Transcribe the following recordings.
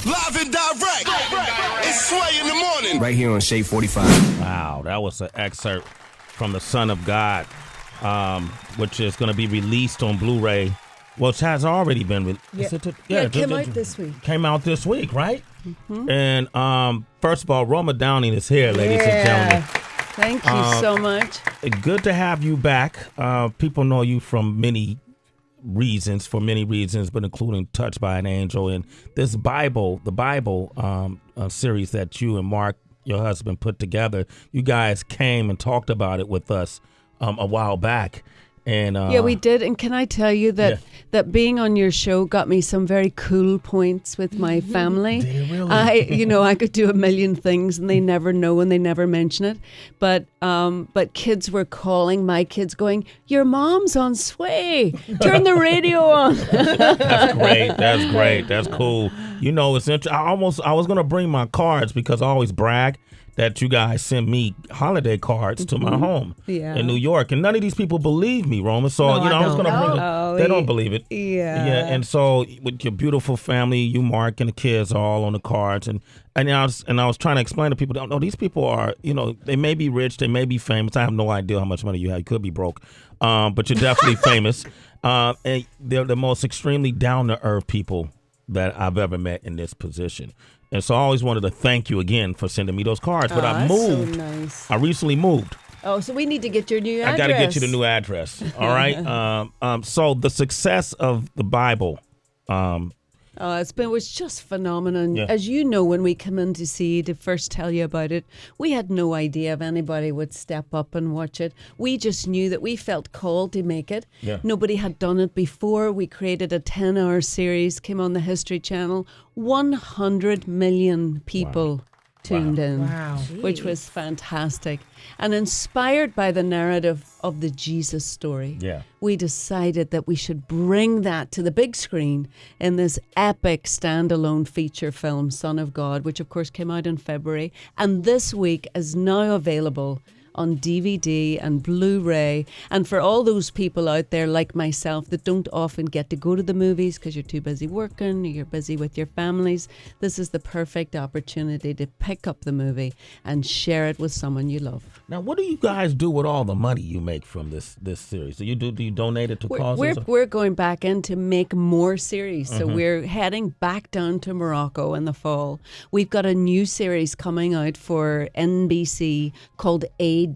Live and direct. It's Sway in the morning. Right here on Shade 45. Wow, that was an excerpt from The Son of God, which is going to be released on Blu-ray. Well, it has already been released. It came out this week. Came out this week, right? Mm-hmm. And first of all, Roma Downey is here, ladies and gentlemen. Thank you so much. Good to have you back. People know you from many reasons, but including Touched by an Angel and this Bible, the Bible series that you and Mark, your husband, put together. You guys came and talked about it with us a while back. And yeah, we did. And can I tell you that being on your show got me some very cool points with my family. Did it really? I could do a million things and they never know and they never mention it. But kids were calling, my kids going, "Your mom's on Sway. Turn the radio on." That's great. That's cool. You know, it's interesting. I was going to bring my cards because I always brag that you guys send me holiday cards to my home in New York. And none of these people believe me, Roma. So, I was going to bring it. They don't believe it. Yeah. And so with your beautiful family, you, Mark, and the kids are all on the cards. And I was trying to explain to people, no, these people are, they may be rich, they may be famous. I have no idea how much money you have. You could be broke. But you're definitely famous. And they're the most extremely down-to-earth people that I've ever met in this position. And so I always wanted to thank you again for sending me those cards. But I moved. So nice. I recently moved. Oh, so we need to get your new address. I got to get you the new address. All right. So the success of the Bible. It was just phenomenal. Yeah. As you know, when we come in to first tell you about it, we had no idea if anybody would step up and watch it. We just knew that we felt called to make it. Yeah. Nobody had done it before. We created a 10-hour series, came on the History Channel. 100 million people tuned in, which was fantastic. And inspired by the narrative of the Jesus story, we decided that we should bring that to the big screen in this epic standalone feature film, Son of God, which of course came out in February. And this week is now available on DVD and Blu-ray. And for all those people out there like myself that don't often get to go to the movies because you're too busy working, or you're busy with your families, this is the perfect opportunity to pick up the movie and share it with someone you love. Now, what do you guys do with all the money you make from this series? Do you donate it to causes? We're going back in to make more series. So we're heading back down to Morocco in the fall. We've got a new series coming out for NBC called AD,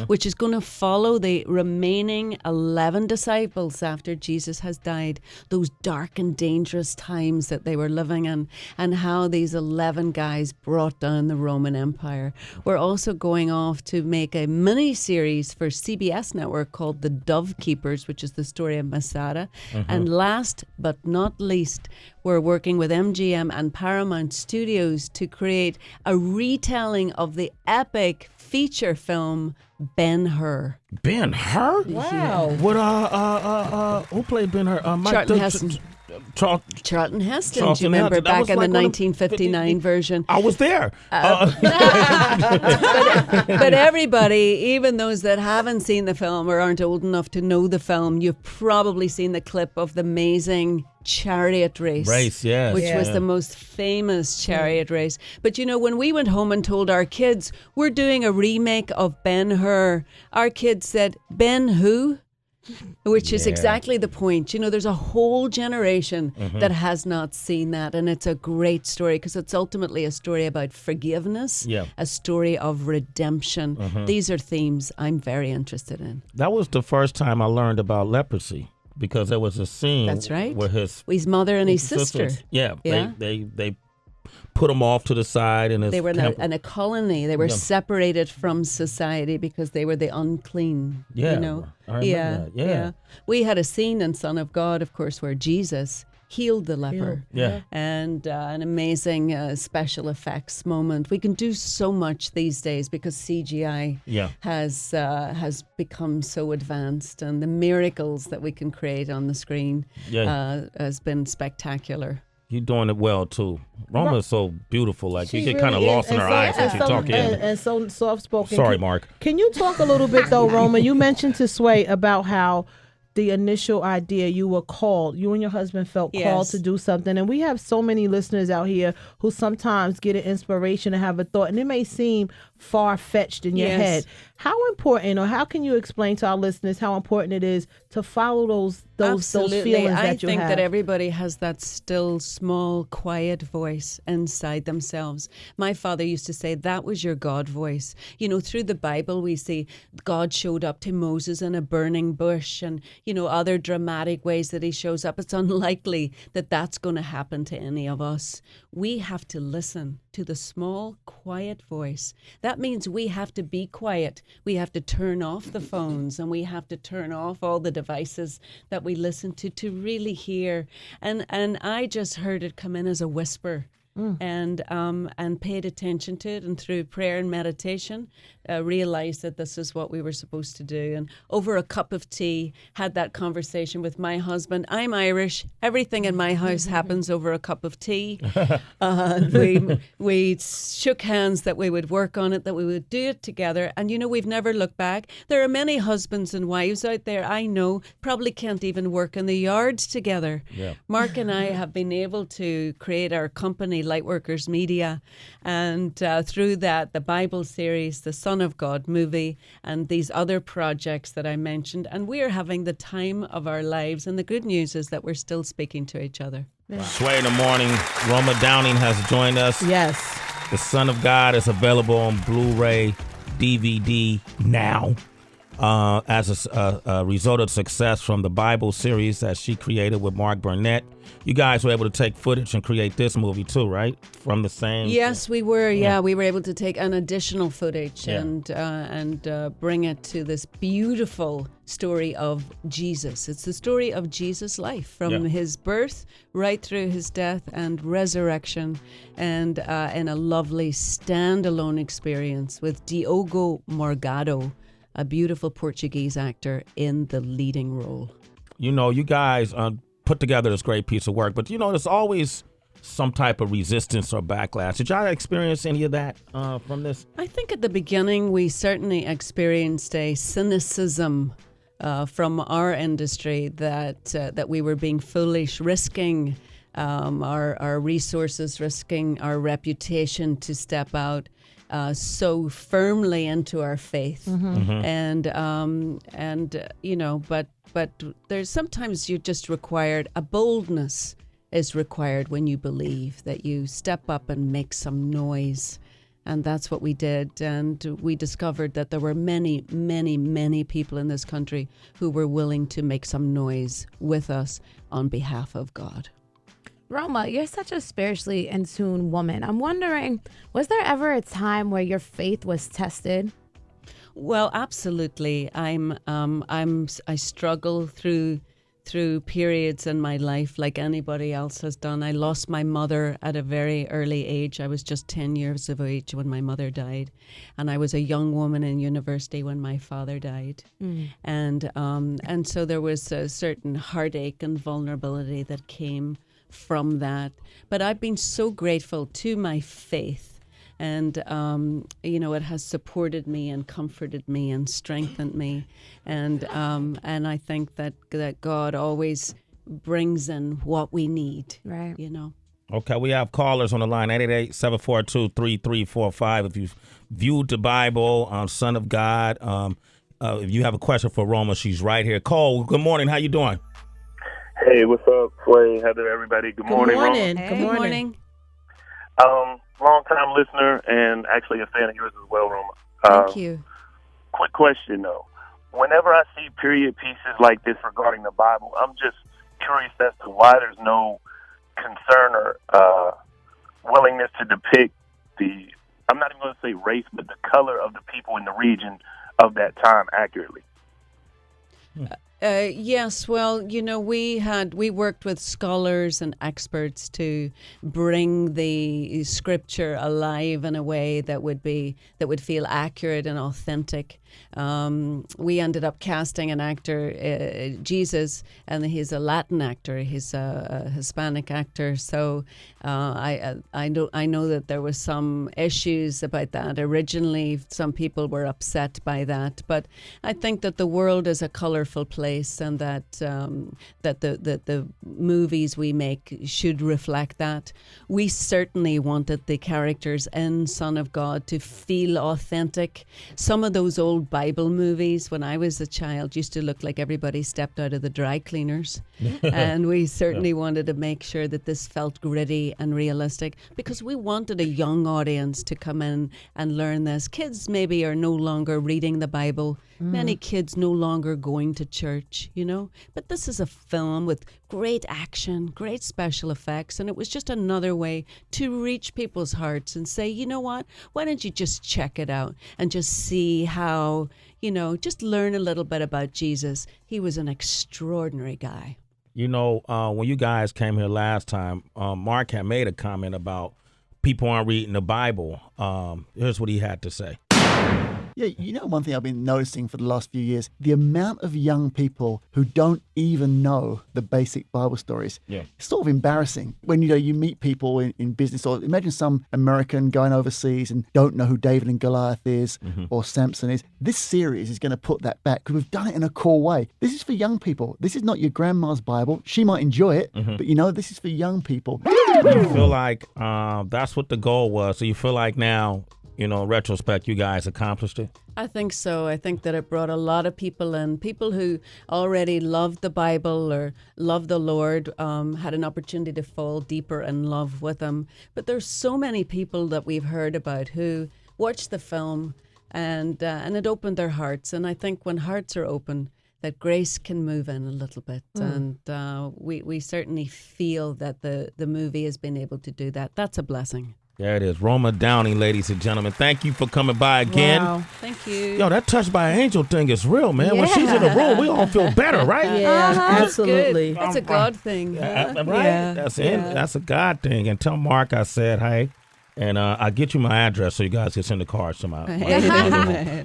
which is going to follow the remaining 11 disciples after Jesus has died, those dark and dangerous times that they were living in, and how these 11 guys brought down the Roman Empire. We're also going off to make a mini-series for CBS Network called The Dove Keepers, which is the story of Masada. And last but not least, we're working with MGM and Paramount Studios to create a retelling of the epic feature film Ben-Hur. Ben-Hur? Wow. What who played Ben-Hur? Charlton Heston. Charlton Heston. Do you remember back in the 1959 version? I was there. But everybody, even those that haven't seen the film or aren't old enough to know the film, you've probably seen the clip of the amazing chariot race. Which was the most famous chariot race. But when we went home and told our kids, we're doing a remake of Ben-Hur, our kids said, Ben who? Which is exactly the point. There's a whole generation that has not seen that. And it's a great story because it's ultimately a story about forgiveness, a story of redemption. These are themes I'm very interested in. That was the first time I learned about leprosy because there was a scene. That's right. Where his mother and his sister. They put them off to the side. And they were in a colony. They were separated from society because they were the unclean. I remember that. Yeah. We had a scene in Son of God, of course, where Jesus healed the leper. And an amazing special effects moment. We can do so much these days because CGI has become so advanced, and the miracles that we can create on the screen has been spectacular. You're doing it well, too. Roma is so beautiful. Like, you get kind of lost in her eyes when she talks. And so soft-spoken. Sorry, Mark. Can you talk a little bit, though, Roma? You mentioned to Sway about how the initial idea, you were called. You and your husband felt called to do something. And we have so many listeners out here who sometimes get an inspiration and have a thought, and it may seem far-fetched in your head. How important, or how can you explain to our listeners how important it is to follow those feelings that you have? I think that everybody has that still, small, quiet voice inside themselves. My father used to say that was your God voice. You know, through the Bible, we see God showed up to Moses in a burning bush, and, you know, other dramatic ways that he shows up. It's unlikely that that's going to happen to any of us. We have to listen to the small, quiet voice. That means we have to be quiet. We have to turn off the phones, and we have to turn off all the devices that we listen to really hear. And I just heard it come in as a whisper. And paid attention to it, and through prayer and meditation, realized that this is what we were supposed to do. And over a cup of tea, had that conversation with my husband. I'm Irish. Everything in my house happens over a cup of tea. We shook hands that we would work on it, that we would do it together. And, you know, we've never looked back. There are many husbands and wives out there I know probably can't even work in the yards together. Yeah. Mark and I have been able to create our company, Lightworkers Media, and through that, the Bible series, the Son of God movie, and these other projects that I mentioned. And we are having the time of our lives. And the good news is that we're still speaking to each other. Wow. Sway in the Morning. Roma Downey has joined us. Yes. The Son of God is available on Blu-ray, DVD now. As a result of success from the Bible series that she created with Mark Burnett. You guys were able to take footage and create this movie too, right? From the same. Yes, we were. Yeah, we were able to take an additional footage and bring it to this beautiful story of Jesus. It's the story of Jesus' life from his birth right through his death and resurrection, and in a lovely standalone experience with Diogo Morgado, a beautiful Portuguese actor, in the leading role. You know, you guys put together this great piece of work, but, you know, there's always some type of resistance or backlash. Did y'all experience any of that from this? I think at the beginning we certainly experienced a cynicism from our industry that we were being foolish, risking our resources, risking our reputation to step out so firmly into our faith. And you know, but there's sometimes you just required a boldness is required when you believe, that you step up and make some noise. And that's what we did. And we discovered that there were many, many, many people in this country who were willing to make some noise with us on behalf of God. Roma, you're such a spiritually in tune woman. I'm wondering, was there ever a time where your faith was tested? Well, absolutely. I struggle through periods in my life like anybody else has done. I lost my mother at a very early age. I was just 10 years of age when my mother died, and I was a young woman in university when my father died. And so there was a certain heartache and vulnerability that came from that. But I've been so grateful to my faith, and you know, it has supported me and comforted me and strengthened me, and I think that God always brings in what we need, right? You know. Okay, we have callers on the line, 888-742-3345. If you've viewed the Bible, Son of God, if you have a question for Roma, she's right here. Cole, good morning. How you doing? Hey, what's up, Sway, Heather, everybody? Good morning, Roma. Hey. Good morning. Long-time listener and actually a fan of yours as well, Roma. Thank you. Quick question, though. Whenever I see period pieces like this regarding the Bible, I'm just curious as to why there's no concern or willingness to depict I'm not even going to say race, but the color of the people in the region of that time accurately. Yes, well, you know, we worked with scholars and experts to bring the scripture alive in a way that would feel accurate and authentic. We ended up casting an actor, Jesus, and he's a Latin actor. He's a Hispanic actor. So I know that there was some issues about that. Originally, some people were upset by that. But I think that the world is a colorful place. place, and that the movies we make should reflect that. We certainly wanted the characters in Son of God to feel authentic. Some of those old Bible movies when I was a child used to look like everybody stepped out of the dry cleaners. And we certainly wanted to make sure that this felt gritty and realistic, because we wanted a young audience to come in and learn this. Kids maybe are no longer reading the Bible. Many kids no longer going to church, you know. But this is a film with great action, great special effects, and it was just another way to reach people's hearts and say, you know what, why don't you just check it out and just see how, you know, just learn a little bit about Jesus. He was an extraordinary guy. You know, when you guys came here last time, Mark had made a comment about people aren't reading the Bible. Here's what he had to say. Yeah, you know, one thing I've been noticing for the last few years, the amount of young people who don't even know the basic Bible stories. Yeah. It's sort of embarrassing when, you know, you meet people in business, or imagine some American going overseas and don't know who David and Goliath is or Samson is. This series is going to put that back, because we've done it in a cool way. This is for young people. This is not your grandma's Bible. She might enjoy it, but, you know, this is for young people. You feel like that's what the goal was. So you feel like now, you know, in retrospect, you guys accomplished it? I think so. I think that it brought a lot of people in. People who already loved the Bible or loved the Lord had an opportunity to fall deeper in love with Him. But there's so many people that we've heard about who watched the film and it opened their hearts. And I think when hearts are open, that grace can move in a little bit. And we certainly feel that the movie has been able to do that. That's a blessing. There it is. Roma Downey, ladies and gentlemen. Thank you for coming by again. Wow. Thank you. Yo, that touched by an angel thing is real, man. When she's in the room, we all feel better, right? Yeah, That's absolutely. good. That's a God thing. Right? Yeah. That's it. That's a God thing. And tell Mark I said hey. And I'll get you my address so you guys can send the cards somehow.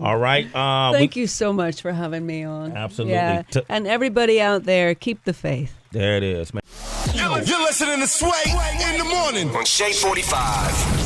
All right. Thank you so much for having me on. Absolutely. Yeah. And everybody out there, keep the faith. There it is, man. You're listening to Sway in the morning on Shea 45.